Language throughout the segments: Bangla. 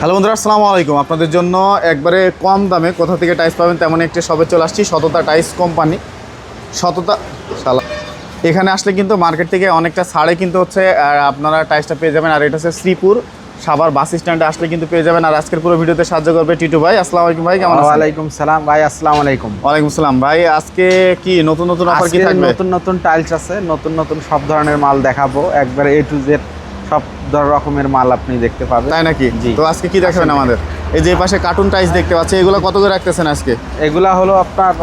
হ্যালো বন্ধুরা, আসসালামু আলাইকুম। আপনাদের জন্য একবারে কম দামে কোথা থেকে টাইলস পাবেন তেমন একটি শপে চলে আসছি, সততা টাইলস কোম্পানি। সততা এখানে আসলে কিন্তু মার্কেট থেকে অনেকটা ছাড়ে কিন্তু হচ্ছে আপনারা টাইলসটা পেয়ে যাবেন। আর এটা হচ্ছে শ্রীপুর সাভার বাস স্ট্যান্ডে আসলে কিন্তু পেয়ে যাবেন। আর আজকের পুরো ভিডিওতে সাহায্য করবে টিটু ভাই। আসসালামু আলাইকুম ভাই, কেমন আছেন? ওয়ালাইকুম সালাম ভাই, আসসালামু আলাইকুম। ওয়ালাইকুম সালাম ভাই। আজকে কি নতুন নতুন অফার কি থাকবে? নতুন নতুন টাইলস আছে, নতুন নতুন সব ধরনের মাল দেখাবো, একবারে এ টু জেড সব রকমের মাল আপনি দেখতে পাবেন। তাই নাকি? তো আজকে কি দেখাবেন আমাদের? এই যে পাশে কার্টুন টাইলস দেখতে পাচ্ছি, এগুলো কত করে রাখতেছেন আজকে? এগুলা হলো আপনার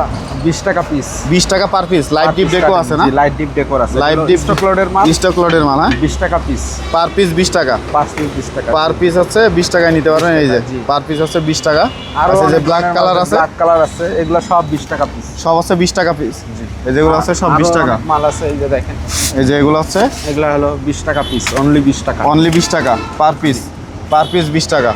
20 টাকা পিস। 20 টাকা পার পিস। লাইট ডিপ ডেকো আছে না? লাইট ডিপ ডেকোর আছে, লাইট ডিপ স্টক লোডের মাল। স্টক লোডের মাল, হ্যাঁ। 20 টাকা পিস পার পিস 20 টাকা। পার পিস 20 টাকা পার পিস হচ্ছে 20 টাকায় নিতে পারবেন। এই যে পার পিস হচ্ছে 20 টাকা। আর যে ব্ল্যাক কালার আছে, ব্ল্যাক কালার আছে, এগুলা সব 20 টাকা পিস। সব হচ্ছে 20 টাকা পিস। এই যেগুলো আছে সব 20 টাকা। মাল আছে এই যে দেখেন, এই যে এগুলো হচ্ছে এগুলা হলো 20 টাকা পিস, অনলি 20 টাকা। অনলি 20 টাকা পার পিস। পার পিস 20 টাকা।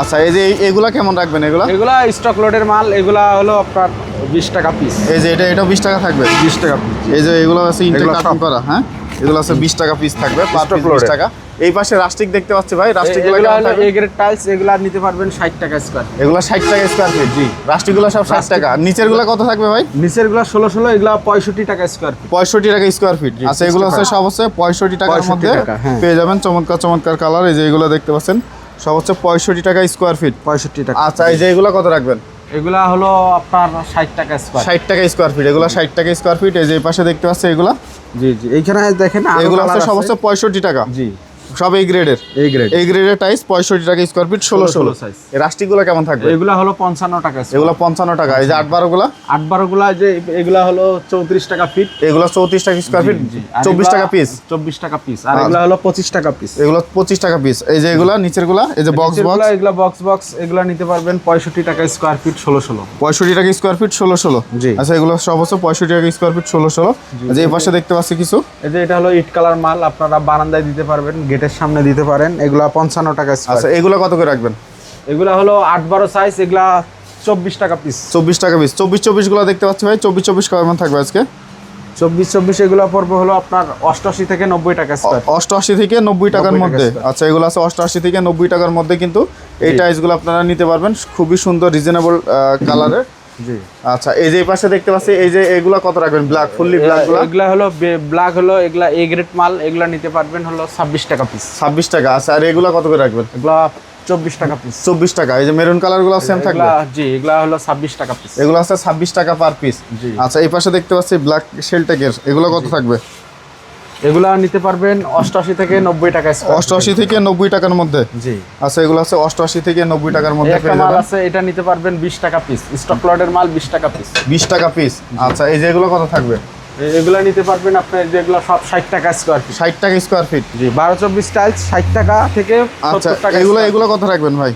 আচ্ছা, এই যে এগুলা কেমন রাখবেন? এগুলা স্টক লোডের মাল, এগুলা হলো আপনার 20 টাকা পিস। এই যে এটাও 20 টাকা থাকবে। 20 টাকা পিস। এই যে এগুলো আছে ইনটেক কার্টন করা, হ্যাঁ। এগুলো আছে 20 টাকা পিস থাকবে, পার পিস 20 টাকা। এই পাশে রাস্টিক দেখতে পাচ্ছি ভাই, রাস্টিকগুলো কেমন থাকবে? এ গ্রেড টাইলস, এগুলা নিতে পারবেন 60 টাকা স্কয়ার। এগুলো 60 টাকা স্কয়ার ফিট। জি, রাস্টিকগুলো সব 60 টাকা। নিচেরগুলো কত থাকবে ভাই? নিচেরগুলো 16 এগুলা 65 টাকা স্কয়ার ফিট। 65 টাকা স্কয়ার ফিট। আচ্ছা, এগুলো হচ্ছে সব হচ্ছে 65 টাকার মধ্যে পেয়ে যাবেন। চমৎকার চমৎকার কালার। এই যে এগুলো দেখতে পাচ্ছেন, সব হচ্ছে 65 টাকা স্কয়ার ফিট। 65 টাকা। আচ্ছা, এই যে এগুলো কত রাখবেন? এগুলা হলো আপনার 60 টাকা স্কয়ার। 60 টাকা স্কয়ার ফিট। এগুলো 60 টাকা স্কয়ার ফিট। এই যে পাশে দেখতে পাচ্ছি এগুলো। জি জি, এইখানে দেখেন এগুলো হচ্ছে সব হচ্ছে 65 টাকা। জি, সব এই গ্রেডের। এই গ্রেডের টাইলস 65 টাকা স্কয়ার ফিট, 16 সাইজ। এই রাস্টিকগুলো কেমন থাকবে? এগুলা হলো 55 টাকা। এগুলো 55 টাকা। এই যে 8-12 গুলো, 8-12 গুলা যে এগুলা হলো 34 টাকা ফিট। এগুলো 34 টাকা স্কয়ার ফিট, 24 টাকা পিস। 24 টাকা পিস। আর এগুলা হলো 25 টাকা পিস। এগুলো 25 টাকা পিস। এই যে এগুলা নিচের গুলা, এই যে বক্স বক্স, এগুলা বক্স এগুলা নিতে পারবেন 65 টাকা স্কয়ার ফিট, 16 65 টাকা স্কয়ার ফিট, 16। জি। আচ্ছা, এগুলো সব হচ্ছে 65 টাকা স্কয়ার ফিট, 16। যে এই পাশে দেখতে পাচ্ছি কিছু, এই যে এটা হলো ইট কালার মাল, আপনারা বারান্দায় দিতে পারবেন, গেটের সামনে দিতে পারেন। এগুলা 55 টাকা স্কয়ার। আচ্ছা, এগুলো কত করে রাখবেন? এগুলা হলো 8-12 সাইজ, এগুলা 24 টাকা পিস। 24 টাকা পিস। 24 গুলো দেখতে পাচ্ছি ভাই। 24 কেমন থাকবে আজকে? 24 এগুলা পড়বে হলো আপনার 88 থেকে 90 টাকা স্কয়ার। 88 থেকে 90 টাকার মধ্যে। আচ্ছা, এগুলো আছে 88 থেকে 90 টাকার মধ্যে কিন্তু এই টাইলসগুলো আপনারা নিতে পারবেন, খুবই সুন্দর রিজনেবল কালারের। জি। আচ্ছা, এই যে পাশে দেখতে পাচ্ছি, এই যে এগুলা কত রাখবেন? ব্ল্যাক, ফুললি ব্ল্যাক গুলো। এগুলা হলো ব্ল্যাক, হলো এগুলা এ গ্রেড মাল, এগুলা নিতে পারবেন হলো 26 টাকা পিস। 26 টাকা। আচ্ছা, আর এগুলা কত করে রাখবেন? এগুলা 24 টাকা পিস। 24 টাকা। এই যে মেরুন কালার গুলো সেম থাকবে? জি, এগুলা হলো 26 টাকা পিস। এগুলো আছে 26 টাকা পার পিস। জি। আচ্ছা, এই পাশে দেখতে পাচ্ছি ব্ল্যাক শেলটেকের, এগুলো কত থাকবে? এগুলা নিতে পারবেন 88 থেকে 90 টাকা স্কয়ার। 88 থেকে 90 টাকার মধ্যে। জি। আচ্ছা, এগুলো আছে 88 থেকে 90 টাকার মধ্যে একটা পেয়ে মাল যাবেন। আছে, এটা নিতে পারবেন 20 টাকা পিস, স্টক লটের মাল 20 টাকা পিস। 20 টাকা পিস। আচ্ছা, এই যে এগুলো কত থাকবে? এগুলা নিতে পারবেন আপনার, যেগুলো সব 60 টাকা স্কয়ার ফিট। 60 টাকা স্কয়ার ফিট। জি, 12-24 টাইলস 60 টাকা থেকে আচ্ছা, 70 টাকা। এগুলো কত রাখবেন ভাই?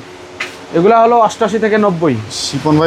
এগুলা হলো 88 থেকে 90। শিপন ভাই